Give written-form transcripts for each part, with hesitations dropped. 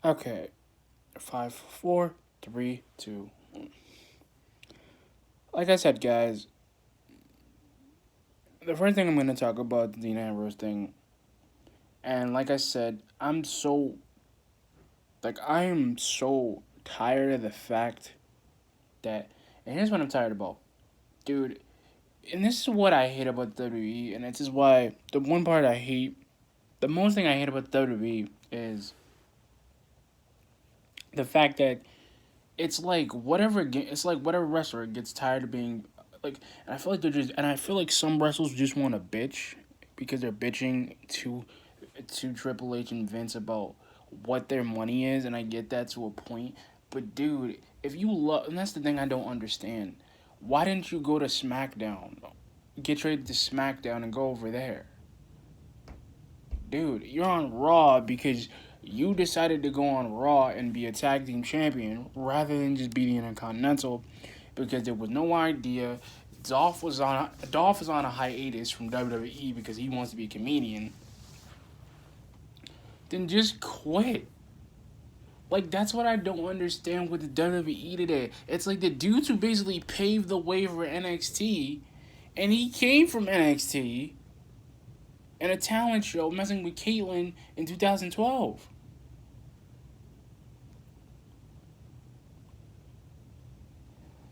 Okay, 5, 4, 3, 2, 1. Like I said, guys, the first thing I'm gonna talk about the Dean Ambrose thing, and like I said, I am so tired of the fact that, and here's what I'm tired about, dude. And this is what I hate about WWE, and this is why the one part I hate, the most thing I hate about WWE is the fact that it's like whatever wrestler gets tired of being like, and I feel like they're just, and I feel like some wrestlers just want to bitch because they're bitching to Triple H and Vince about what their money is, and I get that to a point. But dude, if you love, and that's the thing I don't understand, why didn't you go to SmackDown, get traded to SmackDown and go over there? Dude, you're on Raw because you decided to go on Raw and be a tag team champion rather than just being a Intercontinental because there was no idea. Dolph is on a hiatus from WWE because he wants to be a comedian. Then just quit. Like, that's what I don't understand with the WWE today. It's like the dudes who basically paved the way for NXT, and he came from NXT in a talent show messing with Caitlyn in 2012.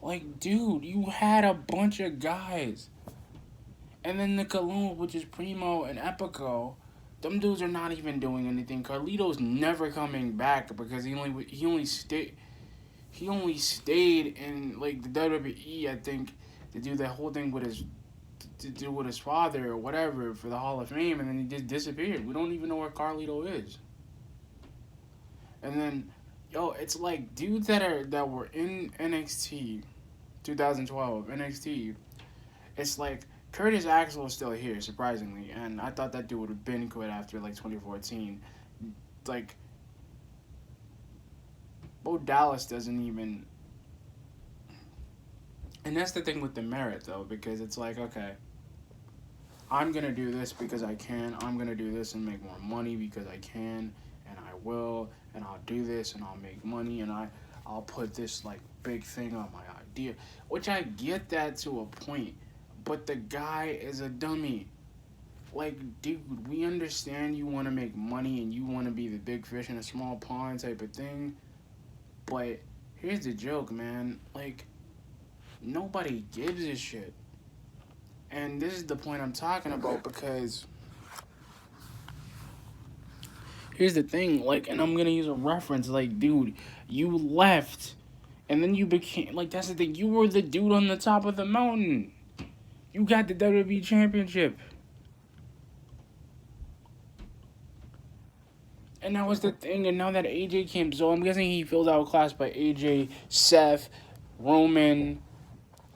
Like, dude, you had a bunch of guys. And then the Cologne, which is Primo and Epico, them dudes are not even doing anything. Carlito's never coming back because he only stayed in like the WWE, I think, to do that whole thing with his father or whatever for the Hall of Fame, and then he just disappeared. We don't even know where Carlito is. And then, yo, it's like dudes that were in NXT 2012 NXT. It's like Curtis Axel is still here, surprisingly, and I thought that dude would have been quit after like 2014. Like Bo Dallas doesn't even, and that's the thing with the merit though, because it's like, okay, I'm gonna do this because I can. I'm gonna do this and make more money because I can, and I will, and I'll do this and I'll make money, and I'll put this like big thing on my idea, which I get that to a point, but the guy is a dummy. Like, dude, we understand you want to make money and you want to be the big fish in a small pond type of thing, but here's the joke, man. Like, nobody gives a shit. And this is the point I'm talking about because here's the thing, like, and I'm gonna use a reference, like, dude, you left and then you became, like, that's the thing, you were the dude on the top of the mountain. You got the WWE Championship. And that was the thing, and now that AJ came, so I'm guessing he filled out class by AJ, Seth, Roman,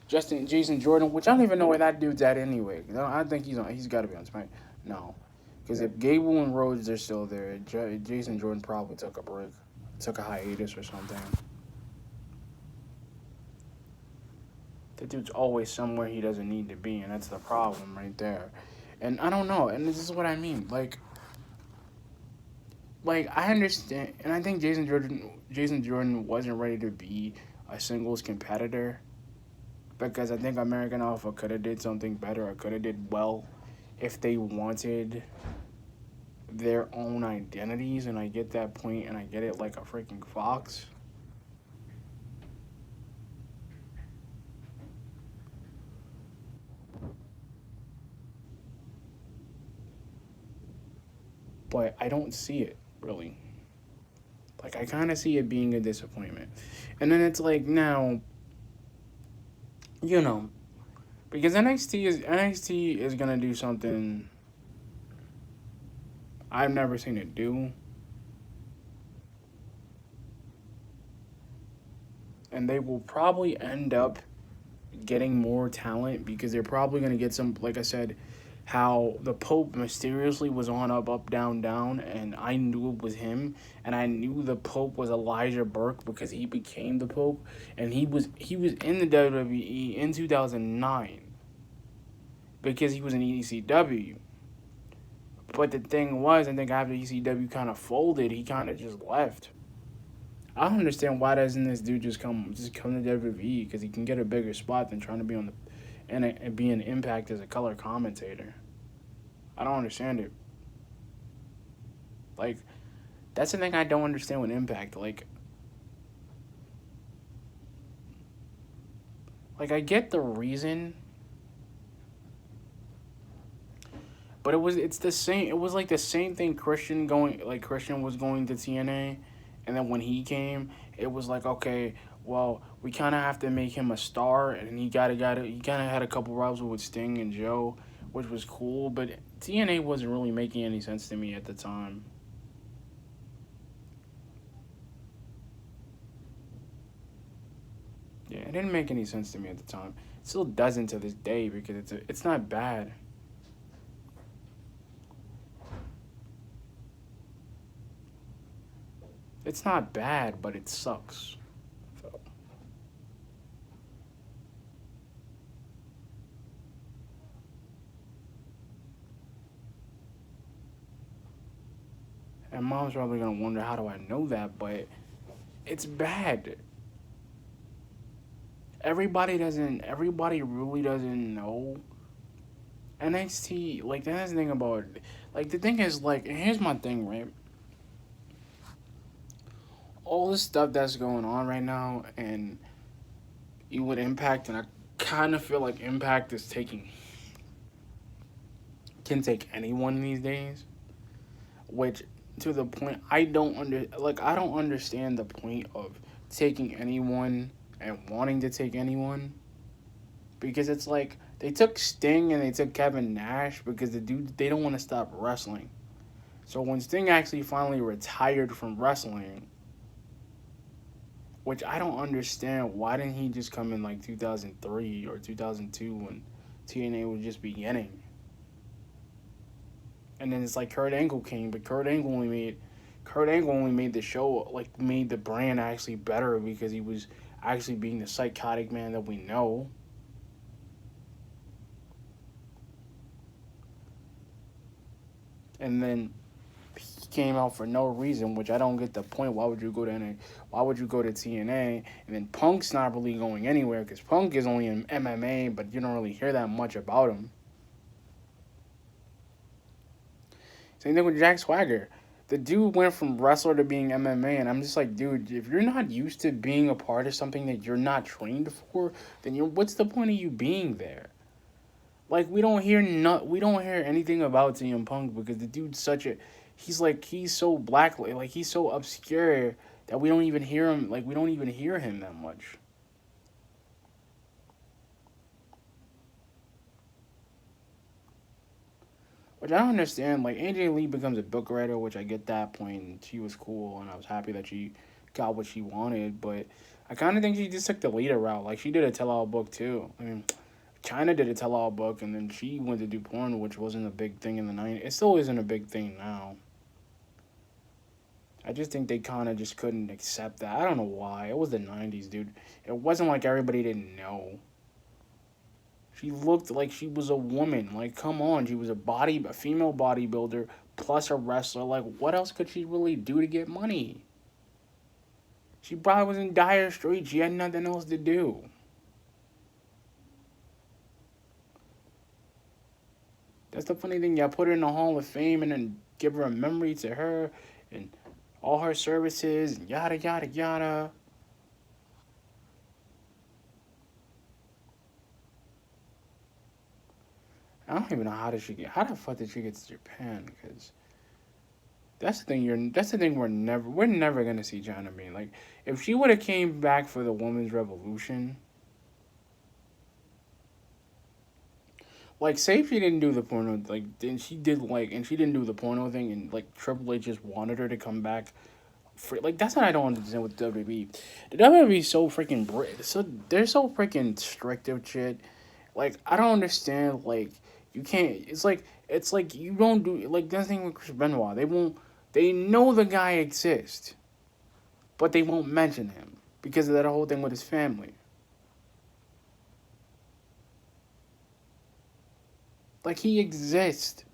Jason Jordan, which I don't even know where that dude's at anyway. I think he's got to be on Smack. No, because if Gable and Rhodes are still there, Jason Jordan probably took a break, took a hiatus or something. The dude's always somewhere he doesn't need to be, and that's the problem right there. And I don't know, and this is what I mean. Like I understand, and I think Jason Jordan wasn't ready to be a singles competitor because I think American Alpha could have did something better or could have did well if they wanted their own identities, and I get that point, and I get it like a freaking Fox. But I don't see it really. Like I kind of see it being a disappointment, and then it's like now, you know, because NXT is gonna do something I've never seen it do, and they will probably end up getting more talent because they're probably going to get some, like I said, how the Pope mysteriously was on up down down, and I knew it was him, and I knew the Pope was Elijah Burke because he became the Pope, and he was in the WWE in 2009 because he was in ECW, But the thing was, I think after ECW kind of folded, he kind of just left. I don't understand why doesn't this dude just come to WWE because he can get a bigger spot than trying to be on the and be an Impact as a color commentator. I don't understand it. Like that's the thing I don't understand with Impact. Like I get the reason, but it's the same. It was like the same thing. Christian was going to TNA, and then when he came, it was like okay, well we kind of have to make him a star, and he kind of had a couple rivals with Sting and Joe, which was cool, but TNA wasn't really making any sense to me at the time. Yeah, it didn't make any sense to me at the time. It still doesn't to this day because it's not bad. It's not bad, but it sucks. So, and mom's probably gonna wonder how do I know that, but it's bad. Everybody really doesn't know NXT. Like that's the thing about like the thing is like here's my thing, right? All this stuff that's going on right now and you would Impact and I kind of feel like Impact is taking can take anyone these days, which to the point I don't understand the point of taking anyone and wanting to take anyone because it's like they took Sting and they took Kevin Nash because they don't want to stop wrestling. So when Sting actually finally retired from wrestling, which I don't understand, why didn't he just come in like 2003 or 2002 when TNA was just beginning? And then it's like Kurt Angle came, but Kurt Angle only made the show like made the brand actually better because he was actually being the psychotic man that we know. And then he came out for no reason, which I don't get the point. Why would you go to NA? Why would you go to TNA? And then Punk's not really going anywhere because Punk is only in MMA, but you don't really hear that much about him. Same thing with Jack Swagger. The dude went from wrestler to being MMA, and I'm just like, dude, if you're not used to being a part of something that you're not trained for, then what's the point of you being there? Like we don't hear anything about CM Punk because the dude's such a he's so black like he's so obscure that we don't even hear him we don't even hear him that much. Which I don't understand. Like AJ Lee becomes a book writer, which I get that point. And she was cool, and I was happy that she got what she wanted. But I kind of think she just took the leader route. Like she did a tell-all book too. I mean, China did a tell-all book, and then she went to do porn, which wasn't a big thing in the '90s. It still isn't a big thing now. I just think they kind of just couldn't accept that. I don't know why. It was the '90s, dude. It wasn't like everybody didn't know. She looked like she was a woman. Like, come on, she was a female bodybuilder plus a wrestler. Like, what else could she really do to get money? She probably was in dire straits. She had nothing else to do. That's the funny thing. Y'all put her in the Hall of Fame and then give her a memory to her and all her services and yada yada yada. I don't even know how the fuck did she get to Japan? Because that's the thing we're never gonna see China being like if she would have came back for the women's revolution. Like, say if she didn't do the porno, like, then she did and she didn't do the porno thing, and like Triple H just wanted her to come back. Like that's what I don't understand with WWE. The WWE is so freaking so they're so freaking strict with shit. Like I don't understand. Like you can't. It's like you don't do like that thing with Chris Benoit. They know the guy exists, but they won't mention him because of that whole thing with his family. Like he exists.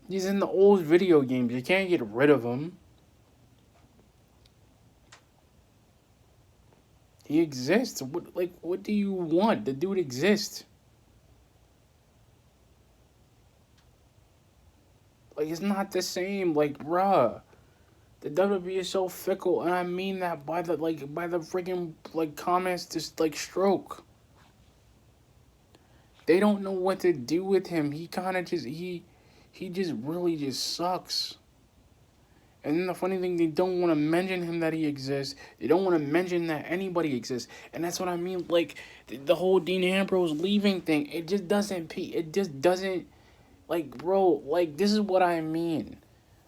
He's in the old video games. You can't get rid of him. He exists. What do you want? The dude exists. Like, it's not the same. Like, bruh. The WWE is so fickle, and I mean that by the freaking comments just stroke. They don't know what to do with him. He kind of just he just really just sucks. And then the funny thing, they don't want to mention him that he exists. They don't want to mention that anybody exists. And that's what I mean. Like, the whole Dean Ambrose leaving thing, it just doesn't, bro, this is what I mean.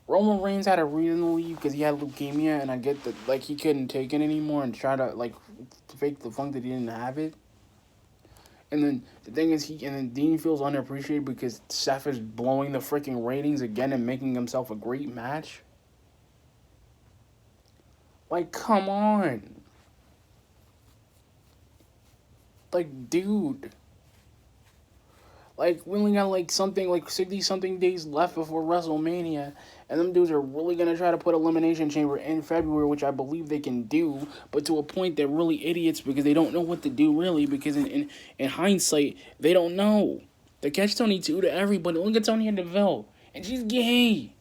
Roman Reigns had a reason to leave because he had leukemia, and I get that, he couldn't take it anymore and try to, fake the funk that he didn't have it. And then the thing is, Dean feels underappreciated because Seth is blowing the freaking ratings again and making himself a great match. Like, come on. Like, dude. Like, we only got, something, 60-something days left before WrestleMania. And them dudes are really going to try to put Elimination Chamber in February, which I believe they can do. But to a point, they're really idiots because they don't know what to do, really. Because in hindsight, they don't know. The catch-22 to everybody. Look at Sonya Deville. And she's gay.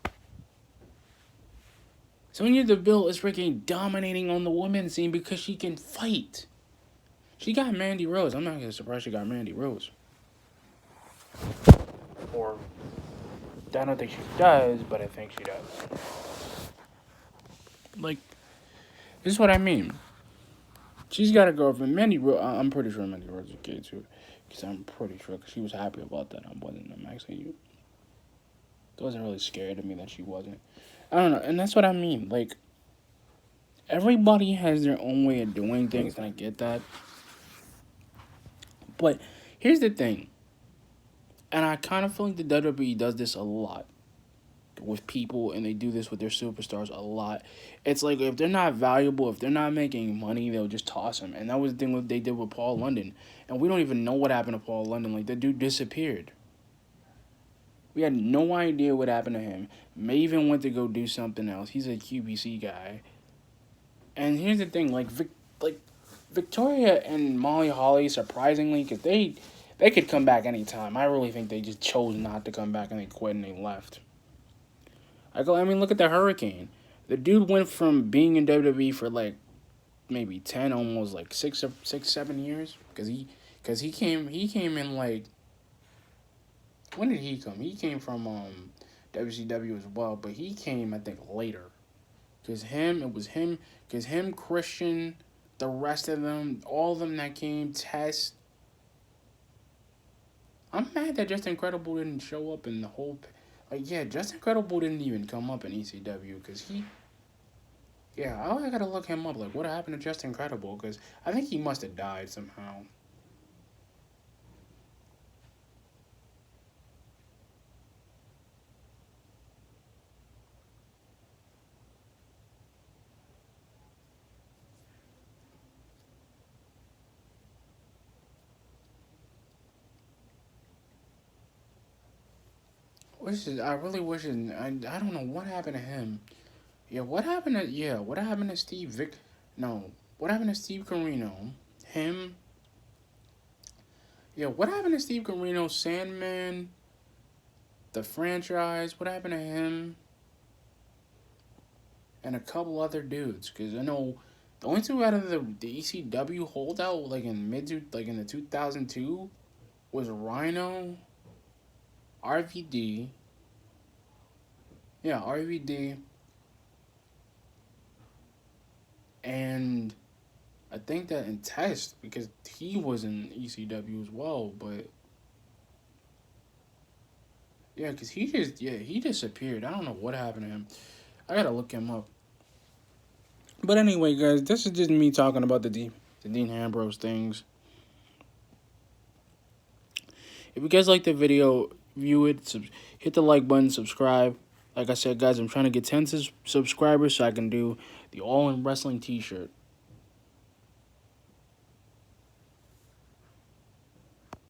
Sonya Deville is freaking dominating on the women's scene because she can fight. She got Mandy Rose. I'm not going to surprise she got Mandy Rose. Or, I don't think she does, but I think she does. Like, this is what I mean. She's got a girlfriend. Mandy Rose, I'm pretty sure Mandy Rose is gay too. Because I'm pretty sure, because she was happy about that. I'm actually, it wasn't really scary to me that she wasn't. I don't know, and that's what I mean. Like, everybody has their own way of doing things, and I get that. But here's the thing, and I kind of feel like the WWE does this a lot with people, and they do this with their superstars a lot. It's like, if they're not valuable, if they're not making money, they'll just toss them. And that was the thing they did with Paul London. And we don't even know what happened to Paul London. Like, the dude disappeared. We had no idea what happened to him. Maven went to go do something else. He's a QBC guy. And here's the thing, Victoria and Molly Holly, surprisingly, because they could come back anytime. I really think they just chose not to come back and they quit and they left. I mean, look at the Hurricane. The dude went from being in WWE for maybe 10, almost 6-7 years, because he came in when did he come? He came from WCW as well, but he came, I think, later. Because him, Christian, the rest of them, all of them that came, Test. I'm mad that Just Incredible didn't show up in the whole... Just Incredible didn't even come up in ECW, because he... Yeah, I gotta look him up, what happened to Just Incredible, because I think he must have died somehow. I really wish it, I don't know what happened to him. What happened to Steve what happened to Steve Corino? Him? What happened to Steve Corino? Sandman? The franchise? What happened to him? And a couple other dudes, because I know the only two out of the ECW holdout, in the 2002, was Rhino, RVD. Yeah, RVD. And I think that in Test, because he was in ECW as well, but yeah, because he disappeared. I don't know what happened to him. I gotta look him up. But anyway, guys, this is just me talking about the Dean Ambrose things. If you guys like the video, view it, hit the like button, subscribe. Like I said, guys, I'm trying to get 10 subscribers so I can do the All In Wrestling t-shirt.